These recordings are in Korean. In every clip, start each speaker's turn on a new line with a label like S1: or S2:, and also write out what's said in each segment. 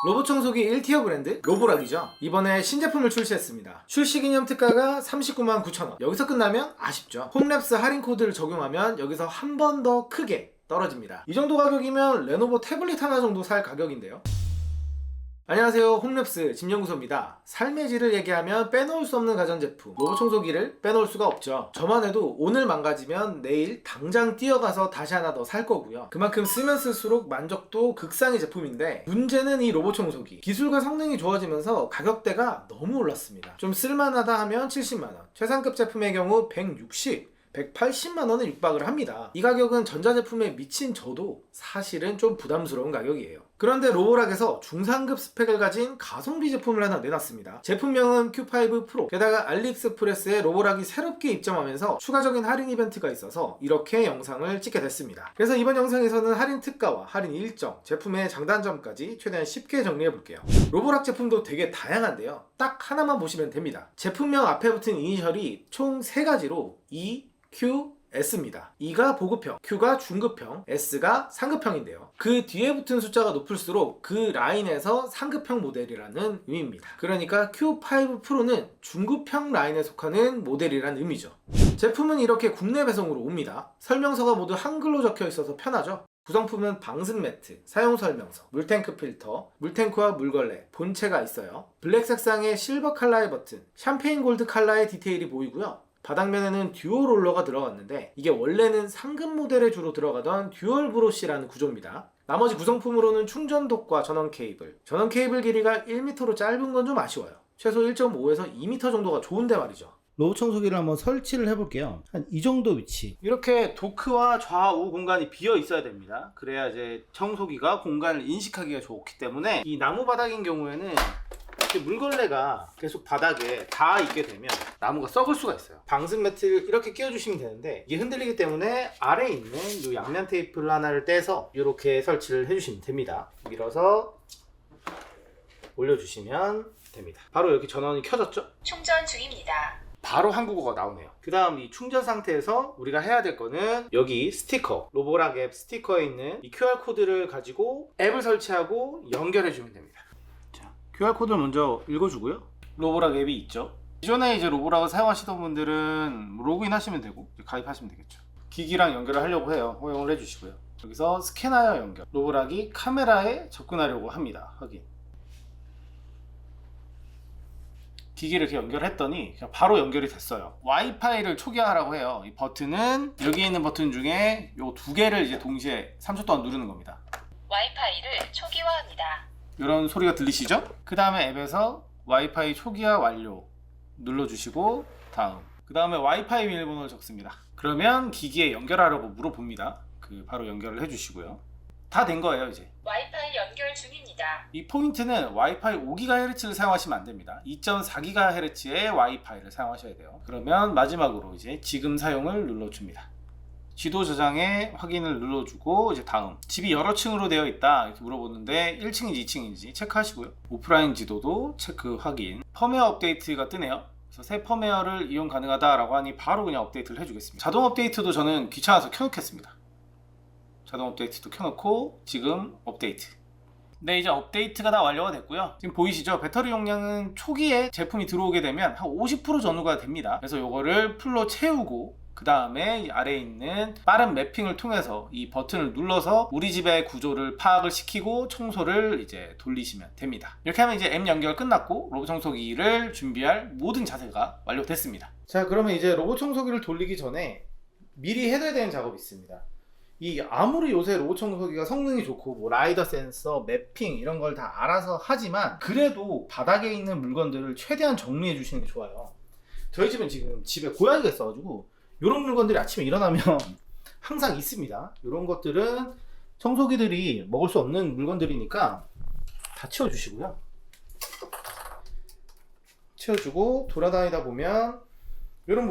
S1: 로봇 청소기 1티어 브랜드 로보락이죠. 이번에 신제품을 출시했습니다. 출시기념 특가가 399,900원. 여기서 끝나면 아쉽죠. 홈랩스 할인 코드를 적용하면 여기서 한 번 더 크게 떨어집니다. 이 정도 가격이면 레노버 태블릿 하나 정도 살 가격인데요. 안녕하세요, 홈랩스 짐연구소입니다. 삶의 질을 얘기하면 빼놓을 수 없는 가전제품 로봇 청소기를 빼놓을 수가 없죠. 저만 해도 오늘 망가지면 내일 당장 뛰어가서 다시 하나 더 살 거고요. 그만큼 쓰면 쓸수록 만족도 극상의 제품인데, 문제는 이 로봇 청소기 기술과 성능이 좋아지면서 가격대가 너무 올랐습니다. 좀 쓸만하다 하면 70만원, 최상급 제품의 경우 160, 180만원에 육박을 합니다. 이 가격은 전자제품에 미친 저도 사실은 좀 부담스러운 가격이에요. 그런데 로보락에서 중상급 스펙을 가진 가성비 제품을 하나 내놨습니다. 제품명은 Q5 프로. 게다가 알리익스프레스에 로보락이 새롭게 입점하면서 추가적인 할인 이벤트가 있어서 이렇게 영상을 찍게 됐습니다. 그래서 이번 영상에서는 할인 특가와 할인 일정, 제품의 장단점까지 최대한 쉽게 정리해 볼게요. 로보락 제품도 되게 다양한데요, 딱 하나만 보시면 됩니다. 제품명 앞에 붙은 이니셜이 총 3가지로 E, Q, S입니다. E가 보급형, Q가 중급형, S가 상급형인데요. 그 뒤에 붙은 숫자가 높을수록 그 라인에서 상급형 모델이라는 의미입니다. 그러니까 Q5 프로는 중급형 라인에 속하는 모델이라는 의미죠. 제품은 이렇게 국내 배송으로 옵니다. 설명서가 모두 한글로 적혀 있어서 편하죠. 구성품은 방습 매트, 사용 설명서, 물탱크 필터, 물탱크와 물걸레, 본체가 있어요. 블랙 색상의 실버 컬러의 버튼, 샴페인 골드 컬러의 디테일이 보이고요. 바닥면에는 듀얼 롤러가 들어갔는데 이게 원래는 상급 모델에 주로 들어가던 듀얼 브로시라는 구조입니다. 나머지 구성품으로는 충전독과 전원 케이블 길이가 1m로 짧은 건 좀 아쉬워요. 최소 1.5에서 2m 정도가 좋은데 말이죠.
S2: 로봇 청소기를 한번 설치를 해볼게요. 한 이 정도 위치.
S1: 이렇게 도크와 좌우 공간이 비어 있어야 됩니다. 그래야 이제 청소기가 공간을 인식하기가 좋기 때문에, 이 나무 바닥인 경우에는 물걸레가 계속 바닥에 닿아 있게 되면 나무가 썩을 수가 있어요. 방습 매트를 이렇게 끼워주시면 되는데 이게 흔들리기 때문에 아래에 있는 이 양면 테이프를 하나를 떼서 이렇게 설치를 해주시면 됩니다. 밀어서 올려주시면 됩니다. 바로 이렇게 전원이 켜졌죠?
S3: 충전 중입니다.
S1: 바로 한국어가 나오네요. 그 다음 이 충전 상태에서 우리가 해야 될 거는 여기 스티커, 로보락 앱 스티커에 있는 이 QR코드를 가지고 앱을 설치하고 연결해 주면 됩니다. QR코드를 먼저 읽어주고요. 로보락 앱이 있죠. 기존에 이제 로보락을 사용하시던 분들은 로그인 하시면 되고 가입하시면 되겠죠. 기기랑 연결을 하려고 해요. 허용을 해주시고요. 여기서 스캔하여 연결. 로보락이 카메라에 접근하려고 합니다. 확인. 기기를 이렇게 연결했더니 그냥 바로 연결이 됐어요. 와이파이를 초기화하라고 해요. 이 버튼은 여기 있는 버튼 중에 요 2개를 이제 동시에 3초 동안 누르는 겁니다.
S3: 와이파이를 초기화합니다.
S1: 이런 소리가 들리시죠? 그 다음에 앱에서 와이파이 초기화 완료 눌러주시고 다음, 그 다음에 와이파이 비밀번호를 적습니다. 그러면 기기에 연결하라고 물어봅니다. 바로 연결을 해주시고요. 다 된 거예요. 이제
S3: 와이파이 연결 중입니다.
S1: 이 포인트는 와이파이 5GHz를 사용하시면 안 됩니다. 2.4GHz의 와이파이를 사용하셔야 돼요. 그러면 마지막으로 이제 지금 사용을 눌러줍니다. 지도 저장에 확인을 눌러주고 이제 다음, 집이 여러 층으로 되어 있다 이렇게 물어보는데 1층인지 2층인지 체크하시고요. 오프라인 지도도 체크 확인. 펌웨어 업데이트가 뜨네요. 그래서 새 펌웨어를 이용 가능하다라고 하니 바로 그냥 업데이트를 해주겠습니다. 자동 업데이트도 저는 귀찮아서 켜놓겠습니다. 자동 업데이트도 켜놓고 지금 업데이트. 네, 이제 업데이트가 다 완료가 됐고요. 지금 보이시죠? 배터리 용량은 초기에 제품이 들어오게 되면 한 50% 전후가 됩니다. 그래서 이거를 풀로 채우고 그 다음에 아래에 있는 빠른 매핑을 통해서 이 버튼을 눌러서 우리 집의 구조를 파악을 시키고 청소를 이제 돌리시면 됩니다. 이렇게 하면 이제 앱 연결 끝났고 로봇 청소기를 준비할 모든 자세가 완료됐습니다. 자, 그러면 이제 로봇 청소기를 돌리기 전에 미리 해둬야 되는 작업이 있습니다. 아무리 요새 로봇 청소기가 성능이 좋고 뭐 라이더 센서, 매핑 이런 걸 다 알아서 하지만 그래도 바닥에 있는 물건들을 최대한 정리해 주시는 게 좋아요. 저희 집은 지금 집에 고양이가 있어가지고 이런 물건들이 아침에 일어나면 항상 있습니다. 이런 것들은 청소기들이 먹을 수 없는 물건들이니까 다 치워주시고요. 치워주고 돌아다니다 보면 이런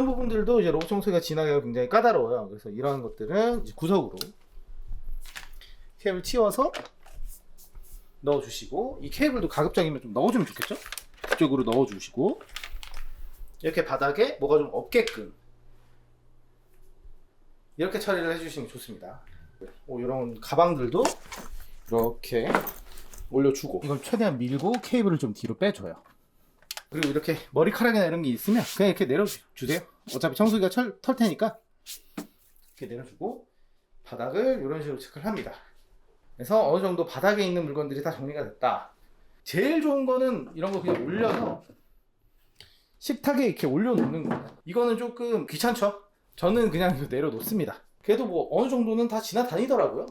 S1: 부분들도 이제 로봇 청소기가 지나기가 굉장히 까다로워요. 그래서 이런 것들은 이제 구석으로 케이블 치워서 넣어주시고, 이 케이블도 가급적이면 좀 넣어주면 좋겠죠? 이쪽으로 넣어주시고 이렇게 바닥에 뭐가 좀 없게끔 이렇게 처리를 해주시면 좋습니다. 이런 가방들도 이렇게 올려주고, 이걸 최대한 밀고 케이블을 좀 뒤로 빼줘요. 그리고 이렇게 머리카락이나 이런 게 있으면 그냥 이렇게 내려주세요. 어차피 청소기가 털 테니까 이렇게 내려주고 바닥을 이런 식으로 체크를 합니다. 그래서 어느 정도 바닥에 있는 물건들이 다 정리가 됐다. 제일 좋은 거는 이런 거 그냥 올려서 식탁에 이렇게 올려놓는 거예요. 이거는 조금 귀찮죠? 저는 그냥 내려놓습니다. 그래도 뭐 어느 정도는 다 지나다니더라고요.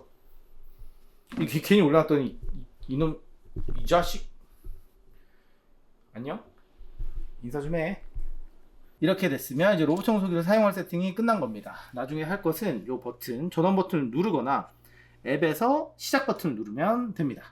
S1: 이게 괜히 올라갔더니 이놈 이 자식 안녕? 인사 좀 해. 이렇게 됐으면 이제 로봇 청소기를 사용할 세팅이 끝난 겁니다. 나중에 할 것은 이 버튼, 전원 버튼을 누르거나 앱에서 시작 버튼을 누르면 됩니다.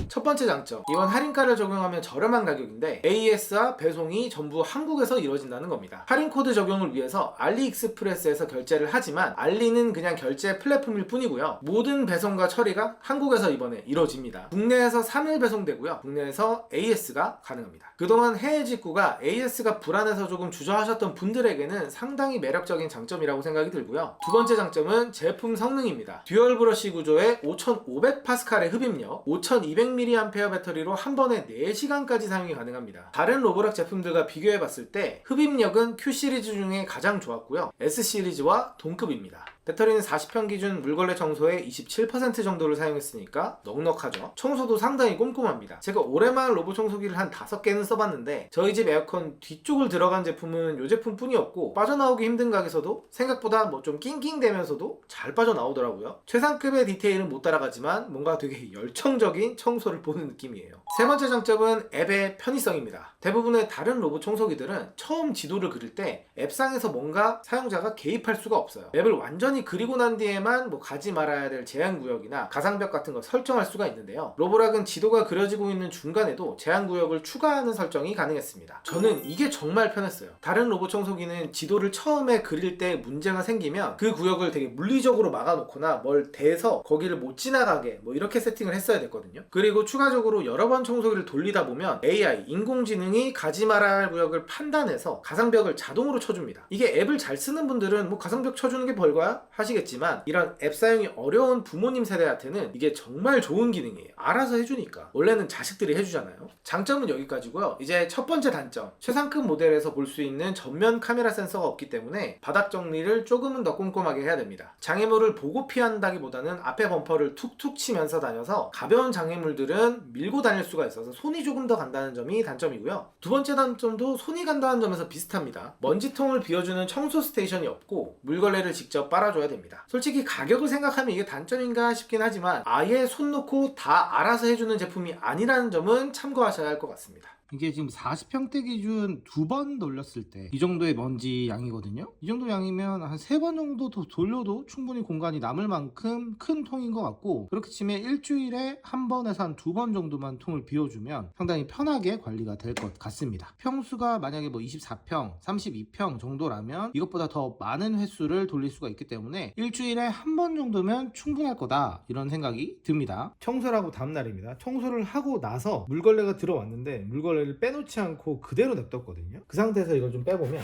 S1: 첫 번째 장점, 이번 할인가를 적용하면 저렴한 가격인데 AS와 배송이 전부 한국에서 이루어진다는 겁니다. 할인 코드 적용을 위해서 알리익스프레스에서 결제를 하지만 알리는 그냥 결제 플랫폼일 뿐이고요. 모든 배송과 처리가 한국에서 이번에 이루어집니다. 국내에서 3일 배송되고요. 국내에서 AS가 가능합니다. 그동안 해외 직구가 AS가 불안해서 조금 주저하셨던 분들에게는 상당히 매력적인 장점이라고 생각이 들고요. 두 번째 장점은 제품 성능입니다. 듀얼 브러쉬 구조의 5500파스칼의 흡입력, 5200mAh 배터리로 한 번에 4시간까지 사용이 가능합니다. 다른 로보락 제품들과 비교해봤을 때 흡입력은 Q 시리즈 중에 가장 좋았고요. S 시리즈와 동급입니다. 배터리는 40평 기준 물걸레 청소의 27% 정도를 사용했으니까 넉넉하죠. 청소도 상당히 꼼꼼합니다. 제가 올해만 로봇 청소기를 한 5개는 써봤는데 저희 집 에어컨 뒤쪽을 들어간 제품은 이 제품뿐이었고 빠져나오기 힘든 가게에서도 생각보다 뭐 좀 낑낑대면서도 잘 빠져나오더라고요. 최상급의 디테일은 못 따라가지만 뭔가 되게 열정적인 청소를 보는 느낌이에요. 세 번째 장점은 앱의 편의성입니다. 대부분의 다른 로봇 청소기들은 처음 지도를 그릴 때 앱상에서 뭔가 사용자가 개입할 수가 없어요. 앱을 완전히 그리고 난 뒤에만 뭐 가지 말아야 될 제한구역이나 가상벽 같은 거 설정할 수가 있는데요. 로보락은 지도가 그려지고 있는 중간에도 제한구역을 추가하는 설정이 가능했습니다. 저는 이게 정말 편했어요. 다른 로봇 청소기는 지도를 처음에 그릴 때 문제가 생기면 그 구역을 되게 물리적으로 막아놓거나 뭘 대서 거기를 못 지나가게 뭐 이렇게 세팅을 했어야 됐거든요. 그리고 추가적으로 여러 번 청소기를 돌리다 보면 AI, 인공지능이 가지 말아야 할 구역을 판단해서 가상벽을 자동으로 쳐줍니다. 이게 앱을 잘 쓰는 분들은 뭐 가상벽 쳐주는 게 별거야? 하시겠지만 이런 앱 사용이 어려운 부모님 세대한테는 이게 정말 좋은 기능이에요. 알아서 해주니까. 원래는 자식들이 해주잖아요. 장점은 여기까지고요. 이제 첫 번째 단점, 최상급 모델에서 볼 수 있는 전면 카메라 센서가 없기 때문에 바닥 정리를 조금은 더 꼼꼼하게 해야 됩니다. 장애물을 보고 피한다기보다는 앞에 범퍼를 툭툭 치면서 다녀서 가벼운 장애물들은 밀고 다닐 수가 있어서 손이 조금 더 간다는 점이 단점이고요. 두 번째 단점도 손이 간다는 점에서 비슷합니다. 먼지통을 비워주는 청소 스테이션이 없고 물걸레를 직접 빨아줘야 됩니다. 솔직히 가격을 생각하면 이게 단점인가 싶긴 하지만 아예 손 놓고 다 알아서 해주는 제품이 아니라는 점은 참고하셔야 할 것 같습니다. 이게 지금 40평대 기준 2번 돌렸을 때 이 정도의 먼지 양이거든요. 이 정도 양이면 한 3번 정도 더 돌려도 충분히 공간이 남을 만큼 큰 통인 것 같고, 그렇게 치면 일주일에 한 번에서 한 2번 정도만 통을 비워주면 상당히 편하게 관리가 될 것 같습니다. 평수가 만약에 뭐 24평, 32평 정도라면 이것보다 더 많은 횟수를 돌릴 수가 있기 때문에 일주일에 한 번 정도면 충분할 거다, 이런 생각이 듭니다. 청소를 하고 다음날입니다. 청소를 하고 나서 물걸레가 들어왔는데 물걸레를 빼놓지 않고 그대로 냅뒀거든요. 그 상태에서 이걸 좀 빼보면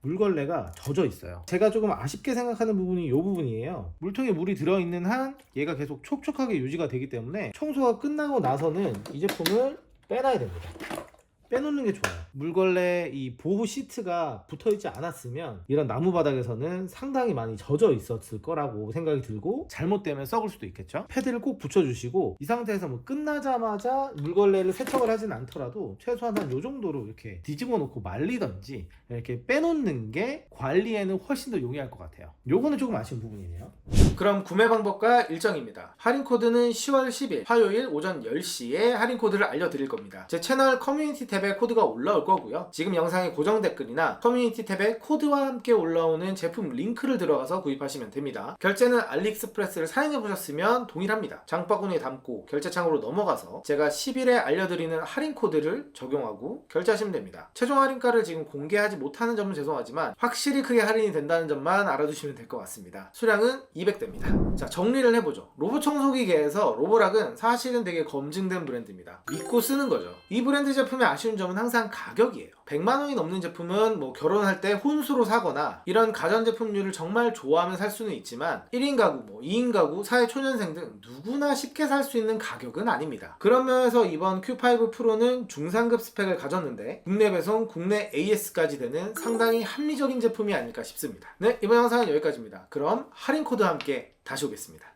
S1: 물걸레가 젖어 있어요. 제가 조금 아쉽게 생각하는 부분이 이 부분이에요. 물통에 물이 들어있는 한 얘가 계속 촉촉하게 유지가 되기 때문에 청소가 끝나고 나서는 이 제품을 빼놔야 됩니다. 빼놓는 게 좋아요. 물걸레 이 보호 시트가 붙어있지 않았으면 이런 나무 바닥에서는 상당히 많이 젖어 있었을 거라고 생각이 들고, 잘못되면 썩을 수도 있겠죠. 패드를 꼭 붙여주시고, 이 상태에서 뭐 끝나자마자 물걸레를 세척을 하진 않더라도 최소한 한 요 정도로 이렇게 뒤집어 놓고 말리던지 이렇게 빼놓는 게 관리에는 훨씬 더 용이할 것 같아요. 요거는 조금 아쉬운 부분이네요. 그럼 구매 방법과 일정입니다. 할인 코드는 10월 10일 화요일 오전 10시에 할인 코드를 알려드릴 겁니다. 제 채널 커뮤니티 탭에 코드가 올라올 거고요. 지금 영상의 고정 댓글이나 커뮤니티 탭에 코드와 함께 올라오는 제품 링크를 들어가서 구입하시면 됩니다. 결제는 알리익스프레스를 사용해보셨으면 동일합니다. 장바구니에 담고 결제창으로 넘어가서 제가 10일에 알려드리는 할인 코드를 적용하고 결제하시면 됩니다. 최종 할인가를 지금 공개하지 못하는 점은 죄송하지만 확실히 크게 할인이 된다는 점만 알아두시면 될 것 같습니다. 수량은 200대입니다. 자, 정리를 해보죠. 로봇 청소기계에서 로보락은 사실은 되게 검증된 브랜드입니다. 믿고 쓰는 거죠. 이 브랜드 제품의 아쉬운 점은 항상 가격 가격이에요. 100만 원이 넘는 제품은 뭐 결혼할 때 혼수로 사거나 이런 가전제품류를 정말 좋아하면 살 수는 있지만 1인 가구, 뭐 2인 가구, 사회초년생 등 누구나 쉽게 살 수 있는 가격은 아닙니다. 그런 면에서 이번 Q5 프로는 중상급 스펙을 가졌는데 국내 배송, 국내 AS까지 되는 상당히 합리적인 제품이 아닐까 싶습니다. 네, 이번 영상은 여기까지입니다. 그럼 할인 코드와 함께 다시 오겠습니다.